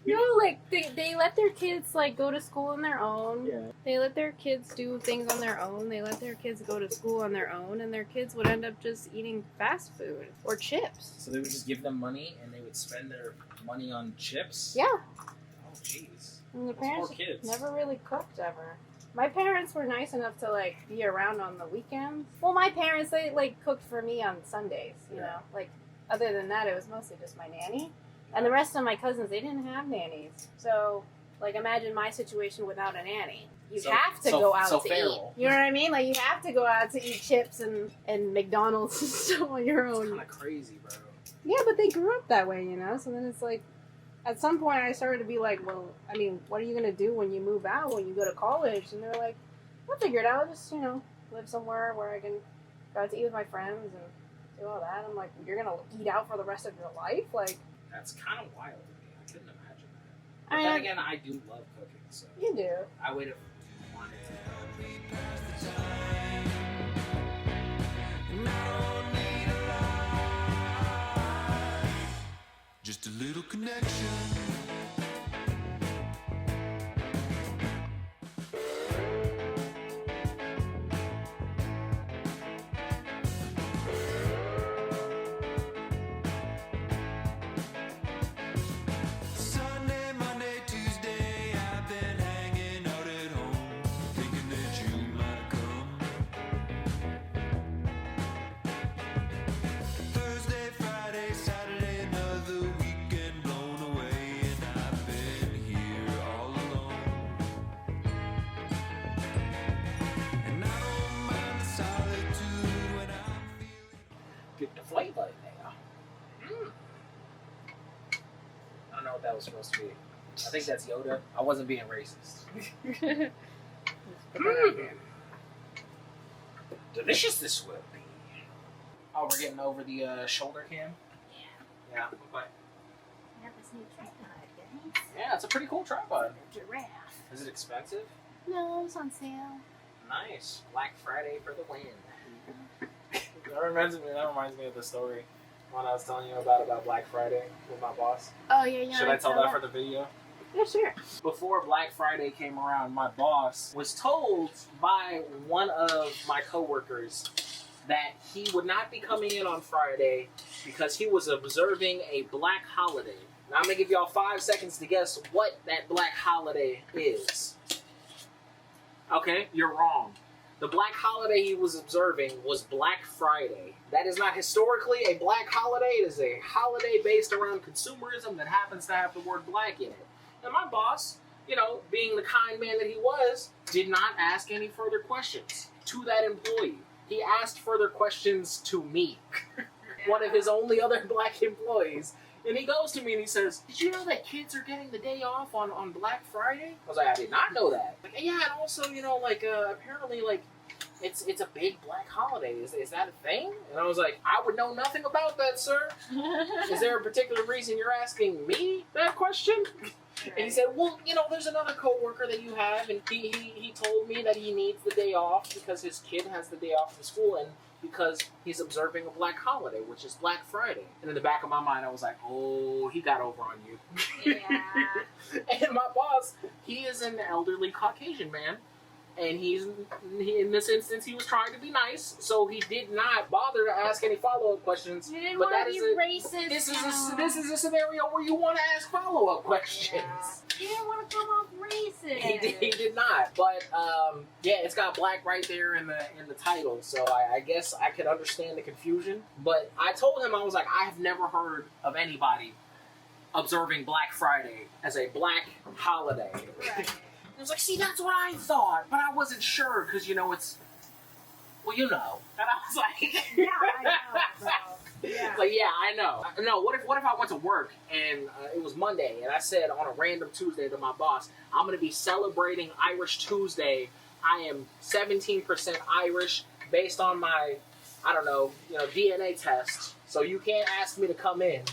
No, like they let their kids like go to school on their own. Yeah. They let their kids do things on their own. They let their kids go to school on their own, and their kids would end up just eating fast food or chips. So they would just give them money, and they would spend their money on chips. Yeah. Oh, jeez. And the Those poor parents kids. never really cooked ever. My parents were nice enough to like be around on the weekends. Well, my parents, they like cooked for me on Sundays, you know. Like other than that, it was mostly just my nanny. And the rest of my cousins, they didn't have nannies. So like imagine my situation without a nanny. You have to go out to feral. eat. You know what I mean? Like you have to go out to eat chips and McDonald's and stuff on your It's own. kind of crazy, bro. Yeah, but they grew up that way, you know? So then it's like, at some point I started to be like, well, I mean, what are you going to do when you move out, when you go to college? And they're like, I'll figure it out. I'll just, you know, live somewhere where I can go out to eat with my friends and do all that. I'm like, you're going to eat out for the rest of your life? Like, That's kind of wild to me. I couldn't imagine that. But I then mean, again, I do love cooking, so you do. I would have wanted to. And I don't need a lot, just a little connection. Sunday, Monday, Tuesday, I've been hanging out at home, thinking that you might come. Thursday, Friday, Saturday, another weekend blown away, and I've been here all alone. And I don't mind the solitude when I'm feeling. Get the flavor in there. I don't know what that was supposed to be. I think that's Yoda. I wasn't being racist. Delicious this will be. Oh, we're getting over the shoulder cam? Yeah. Okay. I have this new tripod, guys. Yeah, it's a pretty cool tripod. Giraffe. Is it expensive? No, it's on sale. Nice. Black Friday for the win. That reminds me of the story when I was telling you about Black Friday with my boss. Oh, yeah. Should I tell that for the video? Yeah, sure. Before Black Friday came around, my boss was told by one of my coworkers that he would not be coming in on Friday because he was observing a black holiday. Now I'm gonna give y'all 5 seconds to guess what that black holiday is. Okay, you're wrong. The black holiday he was observing was Black Friday. That is not historically a black holiday. It is a holiday based around consumerism that happens to have the word black in it. And my boss, you know, being the kind man that he was, did not ask any further questions to that employee. He asked further questions to me, one of his only other black employees. And he goes to me and he says, did you know that kids are getting the day off on Black Friday? I was like, I did not know that. Like, yeah, and also, you know, like, apparently, like, it's a big black holiday. Is that a thing? And I was like, I would know nothing about that, sir. Is there a particular reason you're asking me that question? Right. And he said, well, you know, there's another coworker that you have, and he told me that he needs the day off because his kid has the day off from school, and because he's observing a black holiday, which is Black Friday. And in the back of my mind, I was like, oh, he got over on you. Yeah. And my boss, he is an elderly Caucasian man. And he, in this instance, he was trying to be nice, so he did not bother to ask any follow-up questions. You didn't but want that to be is racist. this is a scenario where you want to ask follow-up questions. Yeah. You didn't want to come off racist. He did not. But yeah, it's got black right there in the title, so I guess I could understand the confusion. But I told him, I was like, I have never heard of anybody observing Black Friday as a black holiday. Right. I was like, see, that's what I thought, but I wasn't sure, because, you know, it's, well, you know. And I was like, Yeah, I know, bro. Yeah. Like, yeah, I know. No, what if I went to work, and it was Monday, and I said on a random Tuesday to my boss, I'm going to be celebrating Irish Tuesday. I am 17% Irish, based on my, I don't know, you know, DNA test, so you can't ask me to come in.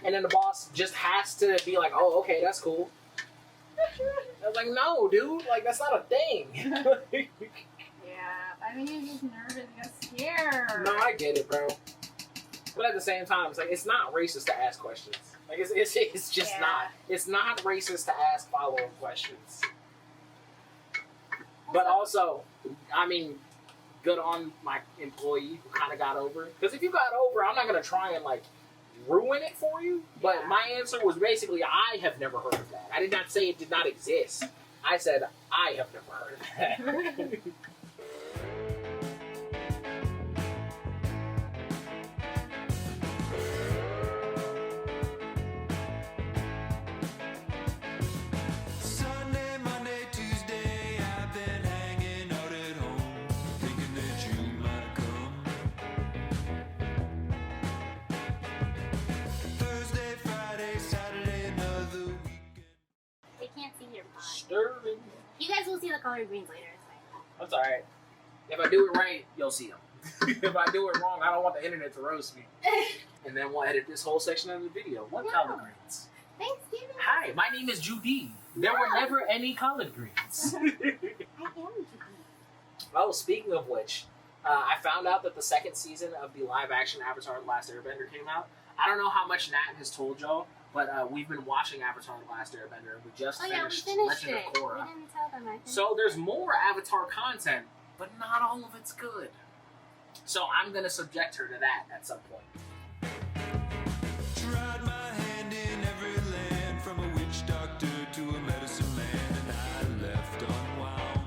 And then the boss just has to be like, oh, okay, that's cool. I was like, no, dude, like, that's not a thing. Yeah, I mean, you're just nervous, you got scared. No, I get it, bro. But at the same time, it's like, it's not racist to ask questions. Like, it's just not. It's not racist to ask follow-up questions. But also, I mean, good on my employee who kind of got over it. Because if you got over, I'm not going to try and, like, ruin it for you. But Yeah. my answer was basically, I have never heard of that. I did not say it did not exist. I said, I have never heard of that. Sunday, Monday, Tuesday, I've been hanging out at home, thinking that you might come. Thursday, Friday, Saturday, another weekend. They can't see your pot. Stirring. You guys will see the color greens later. It's fine. That's alright. If I do it right, you'll see them. If I do it wrong, I don't want the internet to roast me. And then we'll edit this whole section of the video. What No. collard greens? Thanksgiving. Hi, my name is Judy. There were never any collard greens. I am Judy. Oh, speaking of which, I found out that the second season of the live-action Avatar: The Last Airbender came out. I don't know how much Nat has told y'all, but we've been watching Avatar: The Last Airbender, and we just Oh yeah, we finished finished Legend it. of Korra. We didn't tell them, I think. So there's more Avatar content, but not all of it's good. So I'm going to subject her to that at some point. Tried my hand in every land, from a witch doctor to a medicine man, and I left unwound.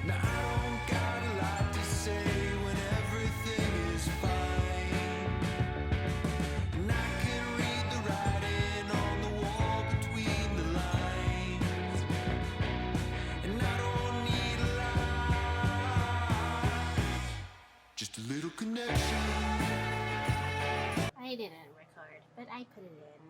Now I don't got a lot to say when everything is fine, and I can read the writing on the wall between the lines, and I don't need a lot, just a little connection. I didn't record, but I put it in.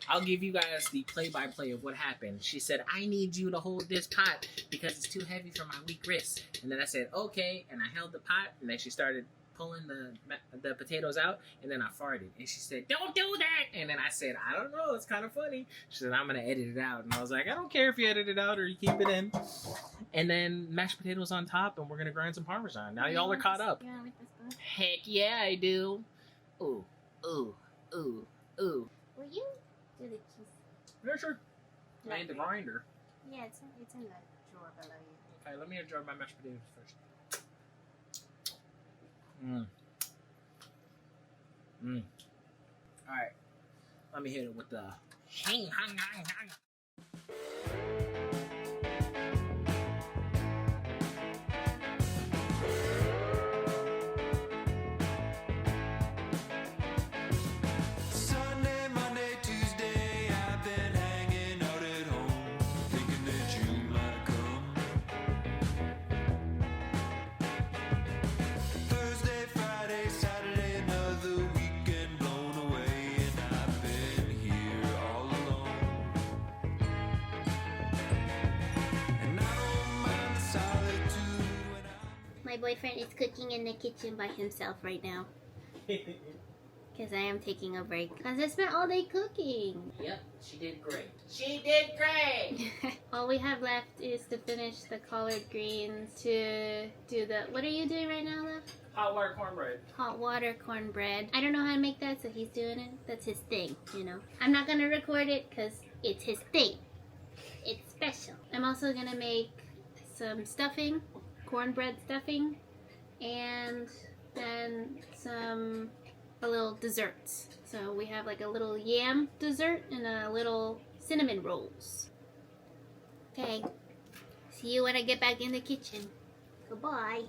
I'll give you guys the play-by-play of what happened. She said, I need you to hold this pot because it's too heavy for my weak wrist. And then I said, okay, and I held the pot, and then she started pulling the potatoes out, and then I farted. And she said, don't do that! And then I said, I don't know, it's kind of funny. She said, I'm going to edit it out. And I was like, I don't care if you edit it out or you keep it in. And then mashed potatoes on top, and we're going to grind some Parmesan. Now y'all are caught up. You wanna lick this book? Heck yeah, I do. Ooh, ooh, ooh, ooh. Will you do the cheese? Yeah, sure. I need the grinder. Yeah, it's in the drawer below you. Okay, let me enjoy my mashed potatoes first. Alright. Let me hit it with the hang, hang, hang, hang. Sunday, Monday, Tuesday, I've been hanging out at home, thinking that you might come. Thursday, Friday, Saturday, another weekend blown away, and I've been here all alone. boyfriend is cooking in the kitchen by himself right now. Because I am taking a break. Because I spent all day cooking. Yep, she did great. She did great! All we have left is to finish the collard greens, to do the... What are you doing right now, love? Hot water cornbread. Hot water cornbread. I don't know how to make that, so he's doing it. That's his thing, you know. I'm not going to record it because it's his thing. It's special. I'm also going to make some stuffing, cornbread stuffing, and then a little desserts. So we have like a little yam dessert and a little cinnamon rolls. Okay. See you when I get back in the kitchen. Goodbye.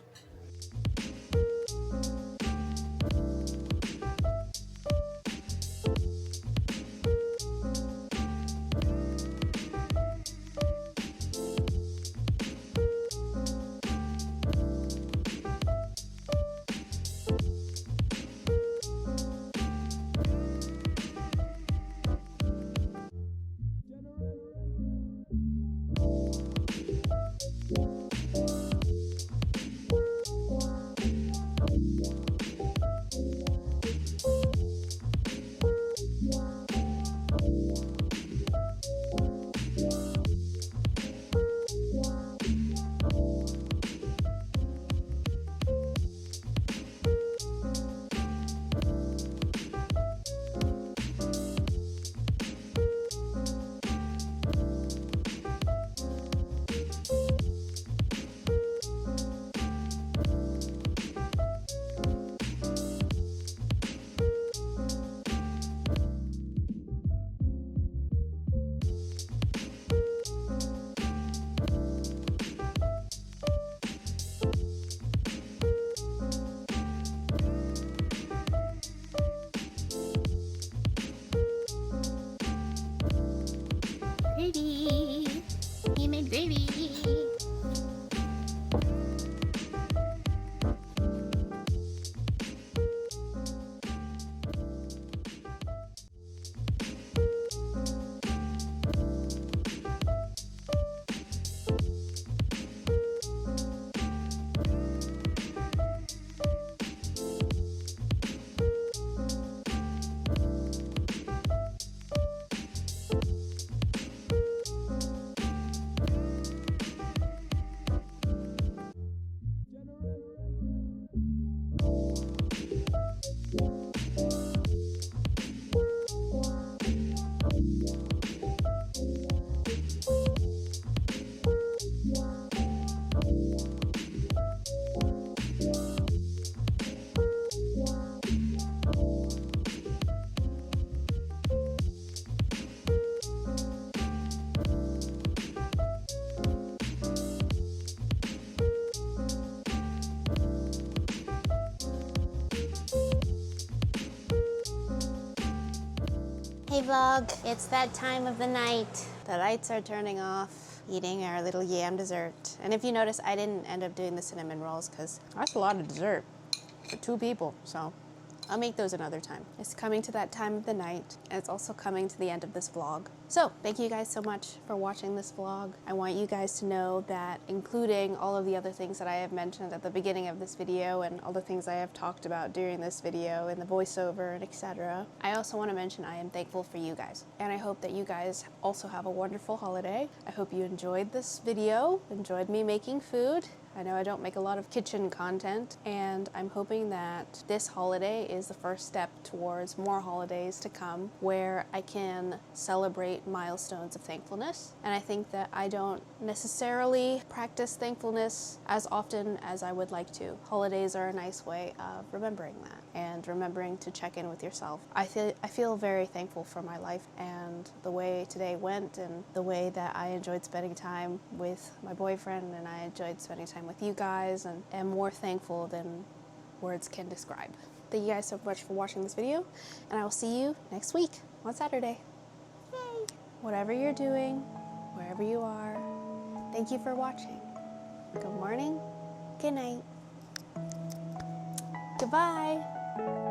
Baby, he made baby. Hey vlog, it's that time of the night. The lights are turning off, eating our little yam dessert. And if you notice, I didn't end up doing the cinnamon rolls because that's a lot of dessert for 2 people, so I'll make those another time. It's coming to that time of the night, and it's also coming to the end of this vlog. So, thank you guys so much for watching this vlog. I want you guys to know that including all of the other things that I have mentioned at the beginning of this video and all the things I have talked about during this video and the voiceover and etc. I also want to mention I am thankful for you guys. And I hope that you guys also have a wonderful holiday. I hope you enjoyed this video, enjoyed me making food. I know I don't make a lot of kitchen content, and I'm hoping that this holiday is the first step towards more holidays to come where I can celebrate milestones of thankfulness. And I think that I don't necessarily practice thankfulness as often as I would like to. Holidays are a nice way of remembering that and remembering to check in with yourself. I feel very thankful for my life and the way today went and the way that I enjoyed spending time with my boyfriend, and I enjoyed spending time with you guys, and am more thankful than words can describe. Thank you guys so much for watching this video, and I will see you next week on Saturday. Yay! Whatever you're doing, wherever you are, thank you for watching. Good morning, good night, goodbye.